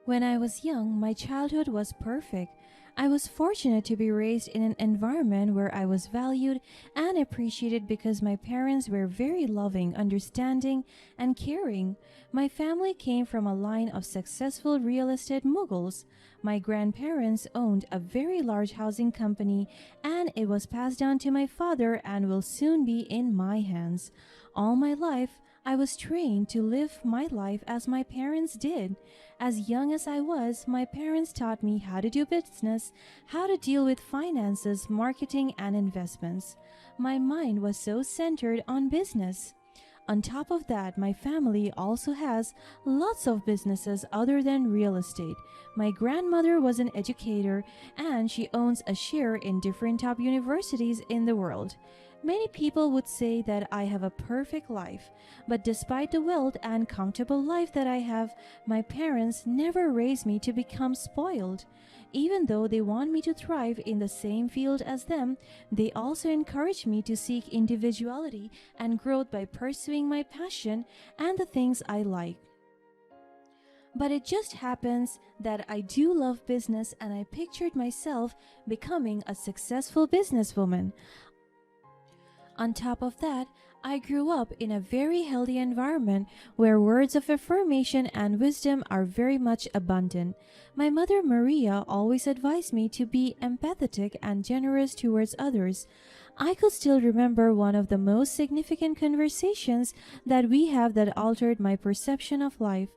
When I was young, my childhood was perfect. I was fortunate to be raised in an environment where I was valued and appreciated because my parents were very loving, understanding, and caring. My family came from a line of successful real estate moguls. My grandparents owned a very large housing company, and it was passed down to my father and will soon be in my hands. All my life, I was trained to live my life as my parents did. As young as I was, my parents taught me how to do business, how to deal with finances, marketing, and investments. My mind was so centered on business. On top of that, my family also has lots of businesses other than real estate. My grandmother was an educator and she owns a share in different top universities in the world. Many people would say that I have a perfect life, but despite the wealth and comfortable life that I have, my parents never raised me to become spoiled. Even though they want me to thrive in the same field as them, they also encourage me to seek individuality and growth by pursuing my passion and the things I like. But it just happens that I do love business and I pictured myself becoming a successful businesswoman. On top of that, I grew up in a very healthy environment where words of affirmation and wisdom are very much abundant. My mother Maria always advised me to be empathetic and generous towards others. I could still remember one of the most significant conversations that we have that altered my perception of life.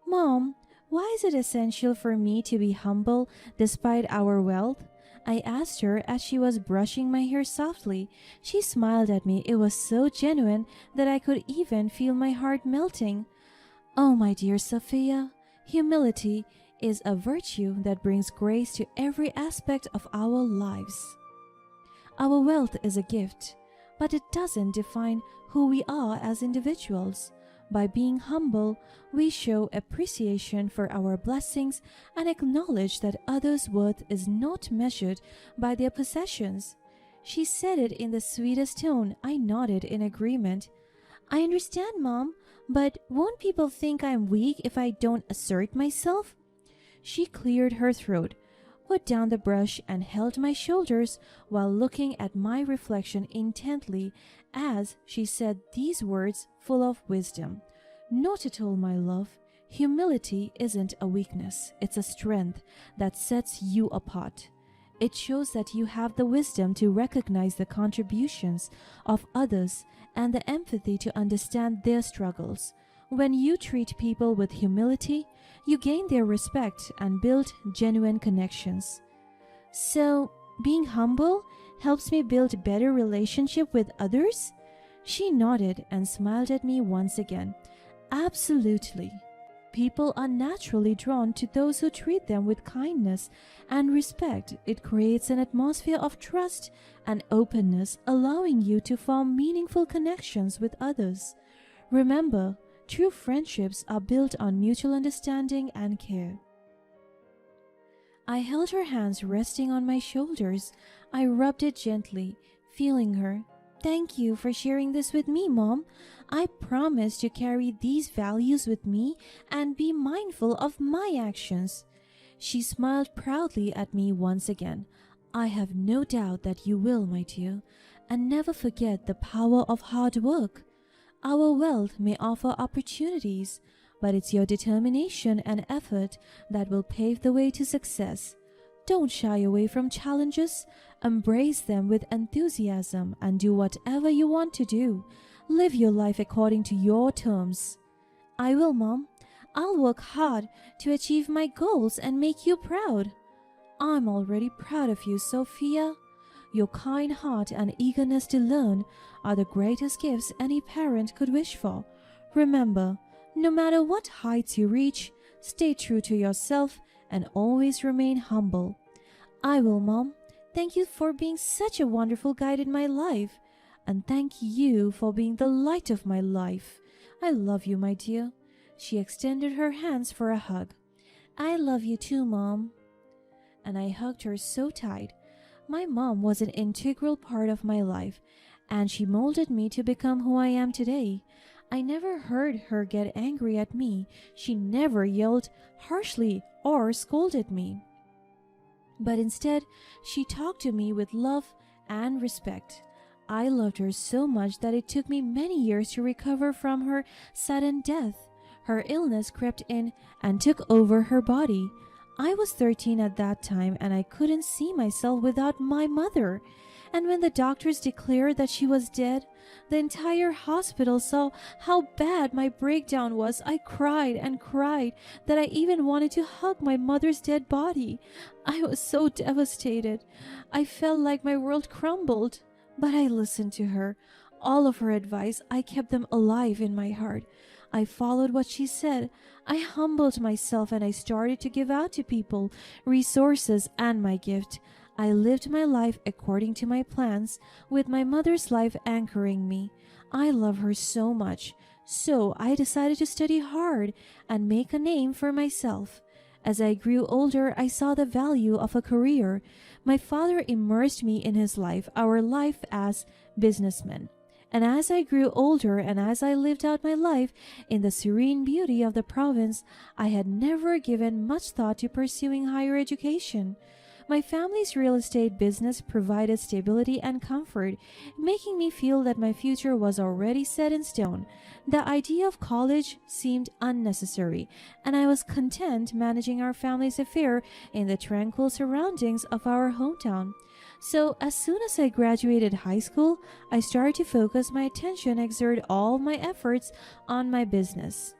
Mom, why is it essential for me to be humble despite our wealth? I asked her as she was brushing my hair softly. She smiled at me. It was so genuine that I could even feel my heart melting. Oh, my dear Sophia, humility is a virtue that brings grace to every aspect of our lives. Our wealth is a gift, but it doesn't define who we are as individuals. By being humble, we show appreciation for our blessings and acknowledge that others' worth is not measured by their possessions. She said it in the sweetest tone. I nodded in agreement. I understand, Mom, but won't people think I'm weak if I don't assert myself? She cleared her throat, put down the brush, and held my shoulders while looking at my reflection intently as she said these words full of wisdom. Not at all, my love. Humility isn't a weakness, it's a strength that sets you apart. It shows that you have the wisdom to recognize the contributions of others and the empathy to understand their struggles. When you treat people with humility, you gain their respect and build genuine connections. So, being humble helps me build better relationship with others? She nodded and smiled at me once again. Absolutely. People are naturally drawn to those who treat them with kindness and respect. It creates an atmosphere of trust and openness, allowing you to form meaningful connections with others. Remember, true friendships are built on mutual understanding and care. I held her hands resting on my shoulders. I rubbed it gently, feeling her. Thank you for sharing this with me, Mom. I promise to carry these values with me and be mindful of my actions. She smiled proudly at me once again. I have no doubt that you will, my dear, and never forget the power of hard work. Our wealth may offer opportunities, but it's your determination and effort that will pave the way to success. Don't shy away from challenges. Embrace them with enthusiasm and do whatever you want to do. Live your life according to your terms. I will, Mom. I'll work hard to achieve my goals and make you proud. I'm already proud of you, Sophia. Your kind heart and eagerness to learn are the greatest gifts any parent could wish for. Remember, no matter what heights you reach, stay true to yourself and always remain humble. I will, Mom. Thank you for being such a wonderful guide in my life. And thank you for being the light of my life. I love you, my dear. She extended her hands for a hug. I love you too, Mom. And I hugged her so tight. My mom was an integral part of my life, and she molded me to become who I am today. I never heard her get angry at me. She never yelled harshly or scolded me. But instead, she talked to me with love and respect. I loved her so much that it took me many years to recover from her sudden death. Her illness crept in and took over her body. I was 13 at that time and I couldn't see myself without my mother. And when the doctors declared that she was dead, the entire hospital saw how bad my breakdown was. I cried and cried that I even wanted to hug my mother's dead body. I was so devastated. I felt like my world crumbled. But I listened to her. All of her advice, I kept them alive in my heart. I followed what she said. I humbled myself and I started to give out to people resources and my gift. I lived my life according to my plans, with my mother's life anchoring me. I love her so much, so I decided to study hard and make a name for myself. As I grew older, I saw the value of a career. My father immersed me in his life, our life as businessmen. And as I grew older and as I lived out my life in the serene beauty of the province, I had never given much thought to pursuing higher education. My family's real estate business provided stability and comfort, making me feel that my future was already set in stone. The idea of college seemed unnecessary, and I was content managing our family's affair in the tranquil surroundings of our hometown. So, as soon as I graduated high school, I started to focus my attention, exert all my efforts on my business.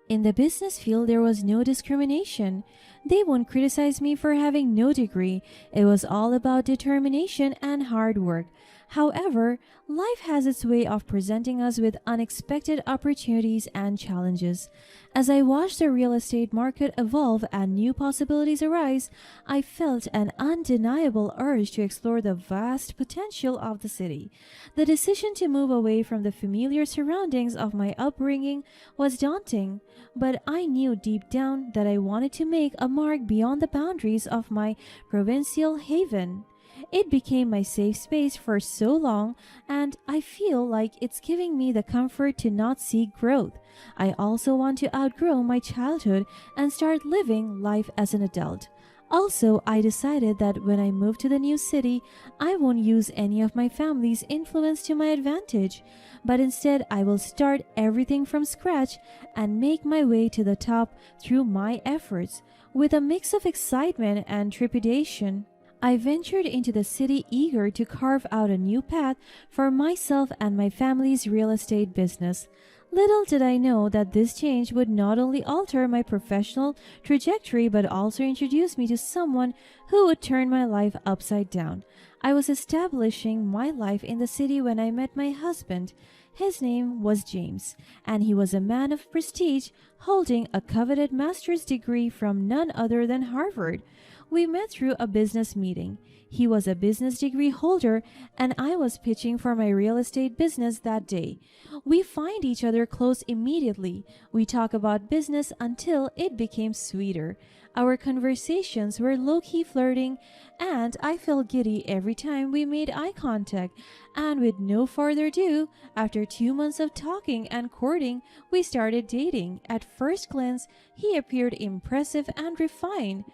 In the business field, there was no discrimination. They won't criticize me for having no degree. It was all about determination and hard work. However, life has its way of presenting us with unexpected opportunities and challenges. As I watched the real estate market evolve and new possibilities arise, I felt an undeniable urge to explore the vast potential of the city. The decision to move away from the familiar surroundings of my upbringing was daunting, but I knew deep down that I wanted to make a mark beyond the boundaries of my provincial haven. It became my safe space for so long, and I feel like it's giving me the comfort to not seek growth. I also want to outgrow my childhood and start living life as an adult. Also, I decided that when I move to the new city, I won't use any of my family's influence to my advantage, but instead I will start everything from scratch and make my way to the top through my efforts. With a mix of excitement and trepidation, I ventured into the city eager to carve out a new path for myself and my family's real estate business. Little did I know that this change would not only alter my professional trajectory but also introduce me to someone who would turn my life upside down. I was establishing my life in the city when I met my husband. His name was James, and he was a man of prestige, holding a coveted master's degree from none other than Harvard. We met through a business meeting. He was a business degree holder, and I was pitching for my real estate business that day. We find each other close immediately. We talk about business until it became sweeter. Our conversations were low-key flirting, and I felt giddy every time we made eye contact. And with no further ado, after 2 months of talking and courting, we started dating. At first glance, he appeared impressive and refined.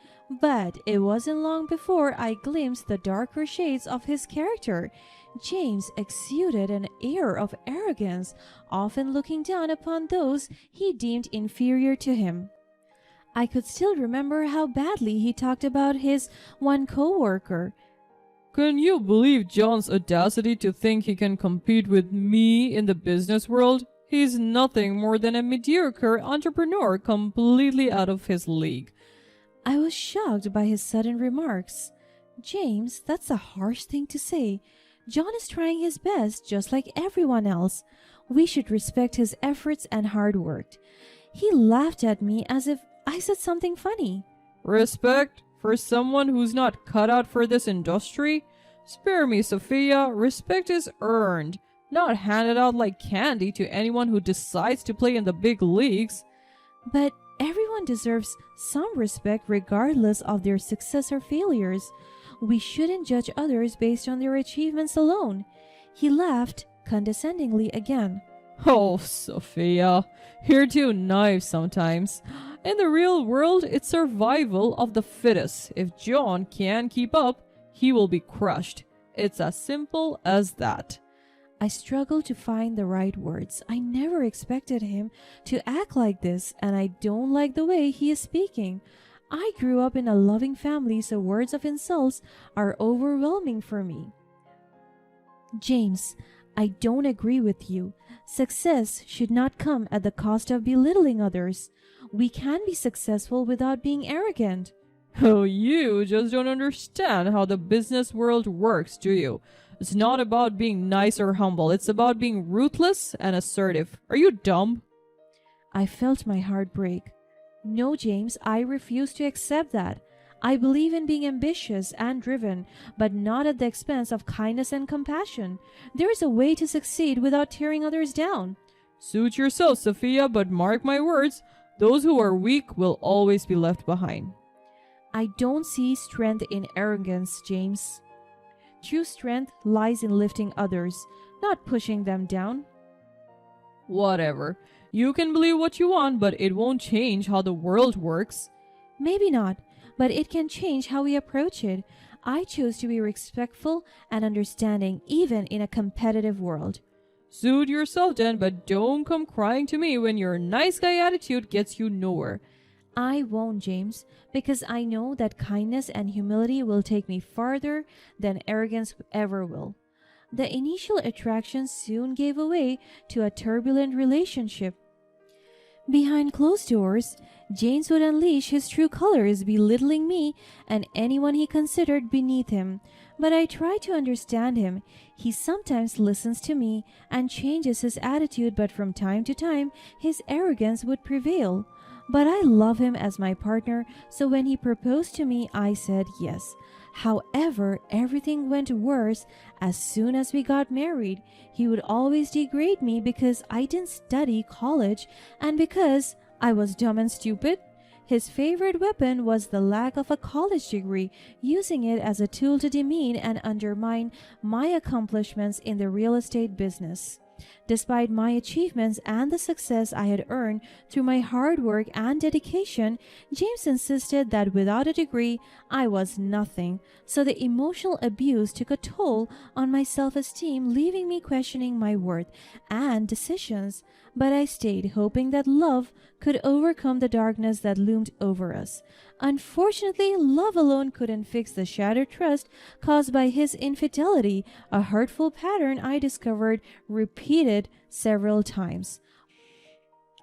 But it wasn't long before I glimpsed the darker shades of his character. James exuded an air of arrogance, often looking down upon those he deemed inferior to him. I could still remember how badly he talked about his one co-worker. Can you believe John's audacity to think he can compete with me in the business world? He's nothing more than a mediocre entrepreneur completely out of his league. I was shocked by his sudden remarks. James, that's a harsh thing to say. John is trying his best, just like everyone else. We should respect his efforts and hard work. He laughed at me as if I said something funny. Respect? For someone who's not cut out for this industry? Spare me, Sophia. Respect is earned, not handed out like candy to anyone who decides to play in the big leagues. But everyone deserves some respect regardless of their success or failures. We shouldn't judge others based on their achievements alone. He laughed condescendingly again. Oh, Sophia, you're too naive sometimes. In the real world, it's survival of the fittest. If John can't keep up, he will be crushed. It's as simple as that. I struggle to find the right words. I never expected him to act like this, and I don't like the way he is speaking. I grew up in a loving family, so words of insults are overwhelming for me. James, I don't agree with you. Success should not come at the cost of belittling others. We can be successful without being arrogant. Oh, you just don't understand how the business world works, do you? It's not about being nice or humble. It's about being ruthless and assertive. Are you dumb? I felt my heart break. No, James, I refuse to accept that. I believe in being ambitious and driven, but not at the expense of kindness and compassion. There is a way to succeed without tearing others down. Suit yourself, Sophia, but mark my words, those who are weak will always be left behind. I don't see strength in arrogance, James. True strength lies in lifting others, not pushing them down. Whatever. You can believe what you want, but it won't change how the world works. Maybe not, but it can change how we approach it. I choose to be respectful and understanding even in a competitive world. Suit yourself then, but don't come crying to me when your nice guy attitude gets you nowhere. I won't, James, because I know that kindness and humility will take me farther than arrogance ever will. The initial attraction soon gave way to a turbulent relationship. Behind closed doors, James would unleash his true colors, belittling me and anyone he considered beneath him. But I try to understand him. He sometimes listens to me and changes his attitude, but from time to time, his arrogance would prevail. But I love him as my partner, so when he proposed to me, I said yes. However, everything went worse as soon as we got married. He would always degrade me because I didn't study college and because I was dumb and stupid. His favorite weapon was the lack of a college degree, using it as a tool to demean and undermine my accomplishments in the real estate business. Despite my achievements and the success I had earned through my hard work and dedication, James insisted that without a degree, I was nothing. So the emotional abuse took a toll on my self-esteem, leaving me questioning my worth and decisions. But I stayed, hoping that love could overcome the darkness that loomed over us. Unfortunately, love alone couldn't fix the shattered trust caused by his infidelity, a hurtful pattern I discovered repeated several times.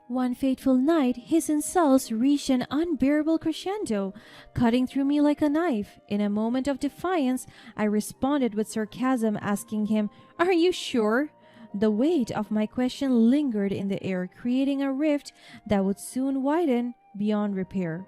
One fateful night, his insults reached an unbearable crescendo, cutting through me like a knife. In a moment of defiance, I responded with sarcasm, asking him, "Are you sure?" The weight of my question lingered in the air, creating a rift that would soon widen beyond repair.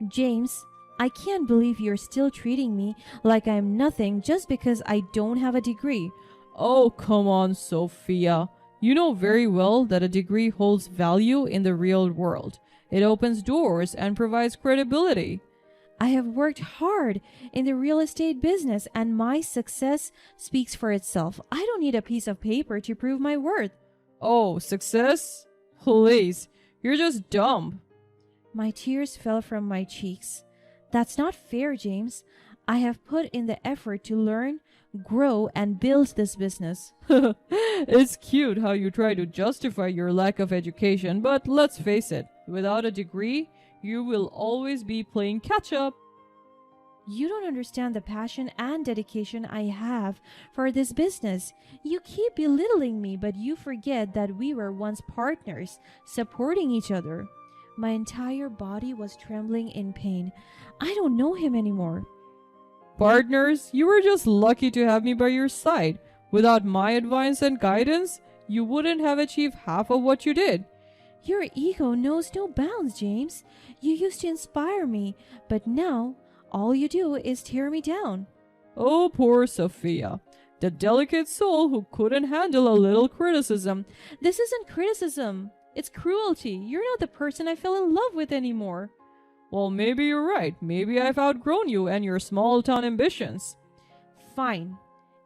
"James, I can't believe you're still treating me like I'm nothing just because I don't have a degree." Oh, come on, Sophia. You know very well that a degree holds value in the real world. It opens doors and provides credibility. I have worked hard in the real estate business and my success speaks for itself. I don't need a piece of paper to prove my worth. Oh, success? Please, you're just dumb. My tears fell from my cheeks. That's not fair, James. I have put in the effort to learn, grow, and build this business. It's cute how you try to justify your lack of education, but let's face it, without a degree, you will always be playing catch up. You don't understand the passion and dedication I have for this business. You keep belittling me, but you forget that we were once partners, supporting each other. My entire body was trembling in pain. I don't know him anymore. Partners, you were just lucky to have me by your side. Without my advice and guidance, you wouldn't have achieved half of what you did. Your ego knows no bounds, James. You used to inspire me, but now all you do is tear me down. Oh, poor Sophia, the delicate soul who couldn't handle a little criticism. This isn't criticism. It's cruelty. You're not the person I fell in love with anymore. Well, maybe you're right. Maybe I've outgrown you and your small town ambitions. Fine.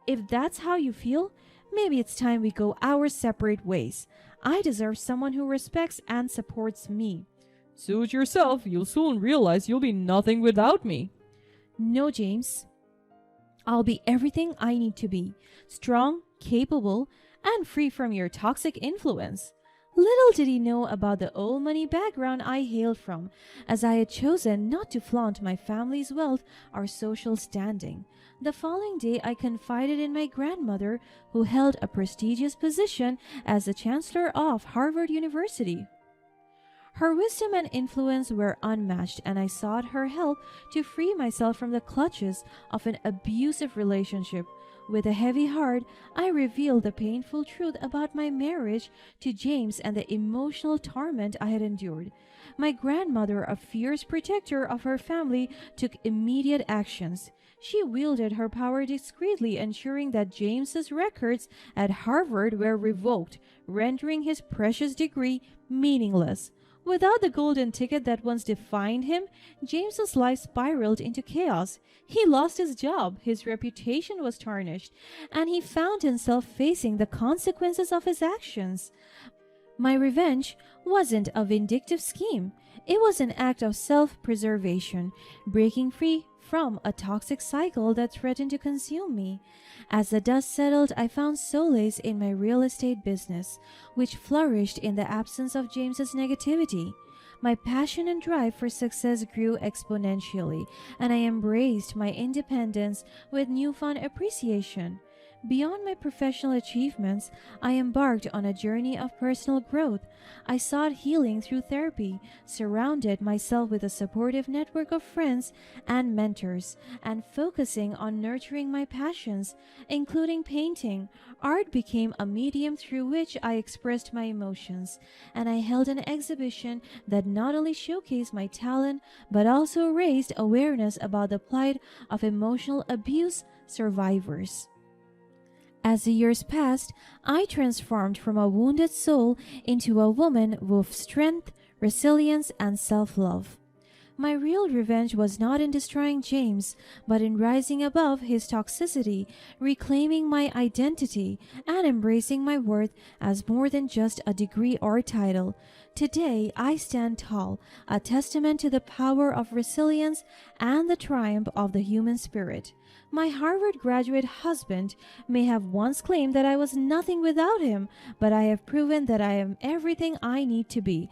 If that's how you feel, Maybe it's time we go our separate ways. I deserve someone who respects and supports me. Suit yourself, you'll soon realize you'll be nothing without me. No, James. I'll be everything I need to be: strong, capable, and free from your toxic influence. Little did he know about the old money background I hailed from, as I had chosen not to flaunt my family's wealth or social standing. The following day, I confided in my grandmother, who held a prestigious position as the Chancellor of Harvard University. Her wisdom and influence were unmatched, and I sought her help to free myself from the clutches of an abusive relationship. With a heavy heart, I revealed the painful truth about my marriage to James and the emotional torment I had endured. My grandmother, a fierce protector of her family, took immediate actions. She wielded her power discreetly, ensuring that James's records at Harvard were revoked, rendering his precious degree meaningless. Without the golden ticket that once defined him, James's life spiraled into chaos. He lost his job, his reputation was tarnished, and he found himself facing the consequences of his actions. My revenge wasn't a vindictive scheme. It was an act of self-preservation, breaking free from a toxic cycle that threatened to consume me. As the dust settled, I found solace in my real estate business, which flourished in the absence of James's negativity. My passion and drive for success grew exponentially, and I embraced my independence with newfound appreciation. Beyond my professional achievements, I embarked on a journey of personal growth. I sought healing through therapy, surrounded myself with a supportive network of friends and mentors, and focusing on nurturing my passions, including painting. Art became a medium through which I expressed my emotions, and I held an exhibition that not only showcased my talent, but also raised awareness about the plight of emotional abuse survivors. As the years passed, I transformed from a wounded soul into a woman with strength, resilience, and self-love. My real revenge was not in destroying James, but in rising above his toxicity, reclaiming my identity, and embracing my worth as more than just a degree or title. Today, I stand tall, a testament to the power of resilience and the triumph of the human spirit. My Harvard graduate husband may have once claimed that I was nothing without him, but I have proven that I am everything I need to be.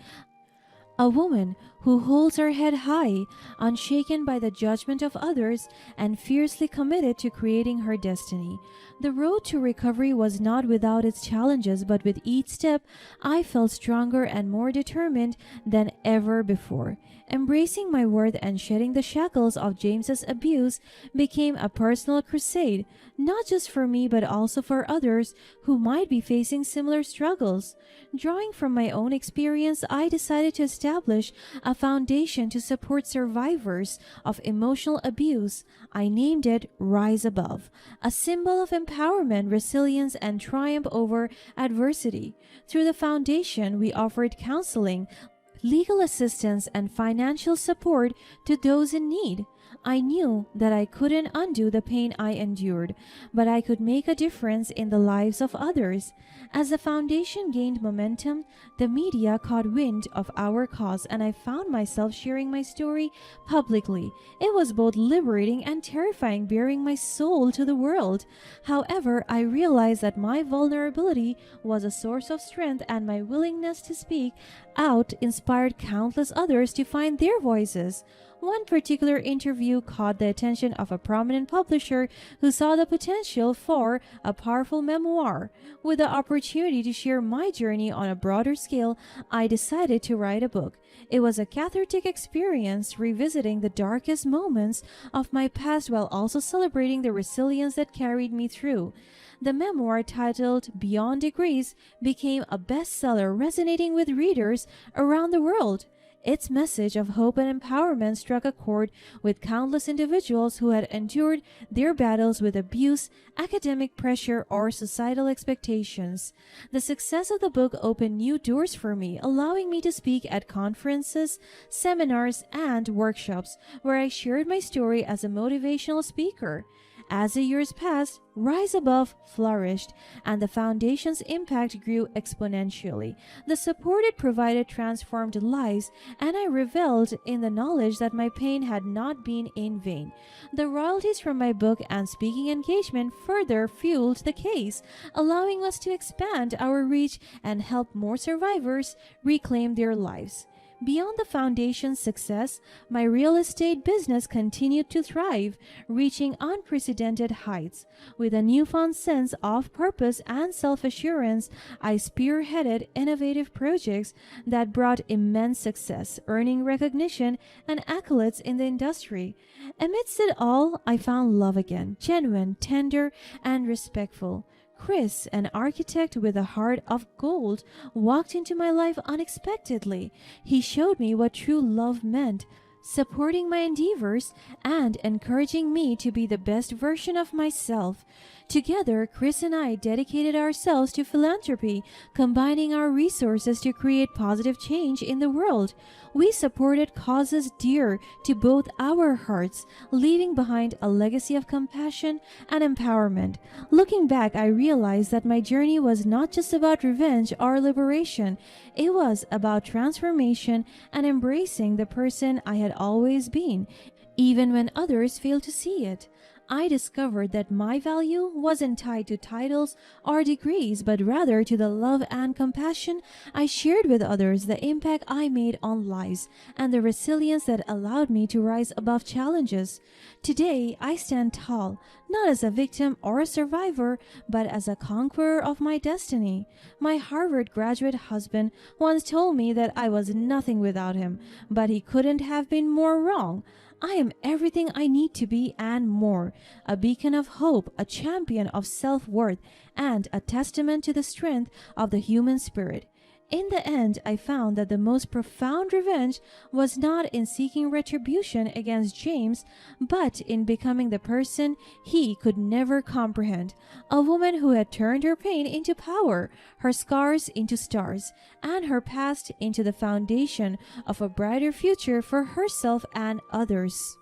A woman who holds her head high, unshaken by the judgment of others, and fiercely committed to creating her destiny. The road to recovery was not without its challenges, but with each step, I felt stronger and more determined than ever before. Embracing my worth and shedding the shackles of James's abuse became a personal crusade, not just for me but also for others who might be facing similar struggles. Drawing from my own experience, I decided to establish a foundation to support survivors of emotional abuse. I named it Rise Above, a symbol of empowerment, resilience, and triumph over adversity. Through the foundation, we offered counseling, legal assistance, and financial support to those in need. I knew that I couldn't undo the pain I endured, but I could make a difference in the lives of others. As the foundation gained momentum, the media caught wind of our cause, and I found myself sharing my story publicly. It was both liberating and terrifying, bearing my soul to the world. However, I realized that my vulnerability was a source of strength, and my willingness to speak out inspired countless others to find their voices. One particular interview caught the attention of a prominent publisher who saw the potential for a powerful memoir. With the opportunity to share my journey on a broader scale, I decided to write a book. It was a cathartic experience, revisiting the darkest moments of my past while also celebrating the resilience that carried me through. The memoir, titled Beyond Degrees, became a bestseller, resonating with readers around the world. Its message of hope and empowerment struck a chord with countless individuals who had endured their battles with abuse, academic pressure, or societal expectations. The success of the book opened new doors for me, allowing me to speak at conferences, seminars, and workshops, where I shared my story as a motivational speaker. As the years passed, Rise Above flourished, and the foundation's impact grew exponentially. The support it provided transformed lives, and I reveled in the knowledge that my pain had not been in vain. The royalties from my book and speaking engagement further fueled the case, allowing us to expand our reach and help more survivors reclaim their lives. Beyond the foundation's success, my real estate business continued to thrive, reaching unprecedented heights. With a newfound sense of purpose and self-assurance, I spearheaded innovative projects that brought immense success, earning recognition and accolades in the industry. Amidst it all, I found love again, genuine, tender, and respectful. Chris, an architect with a heart of gold, walked into my life unexpectedly. He showed me what true love meant, supporting my endeavors and encouraging me to be the best version of myself. Together, Chris and I dedicated ourselves to philanthropy, combining our resources to create positive change in the world. We supported causes dear to both our hearts, leaving behind a legacy of compassion and empowerment. Looking back, I realized that my journey was not just about revenge or liberation. It was about transformation and embracing the person I had always been, even when others failed to see it. I discovered that my value wasn't tied to titles or degrees, but rather to the love and compassion I shared with others, the impact I made on lives, and the resilience that allowed me to rise above challenges. Today, I stand tall, not as a victim or a survivor, but as a conqueror of my destiny. My Harvard graduate husband once told me that I was nothing without him, but he couldn't have been more wrong. I am everything I need to be and more, a beacon of hope, a champion of self-worth, and a testament to the strength of the human spirit. In the end, I found that the most profound revenge was not in seeking retribution against James, but in becoming the person he could never comprehend, a woman who had turned her pain into power, her scars into stars, and her past into the foundation of a brighter future for herself and others.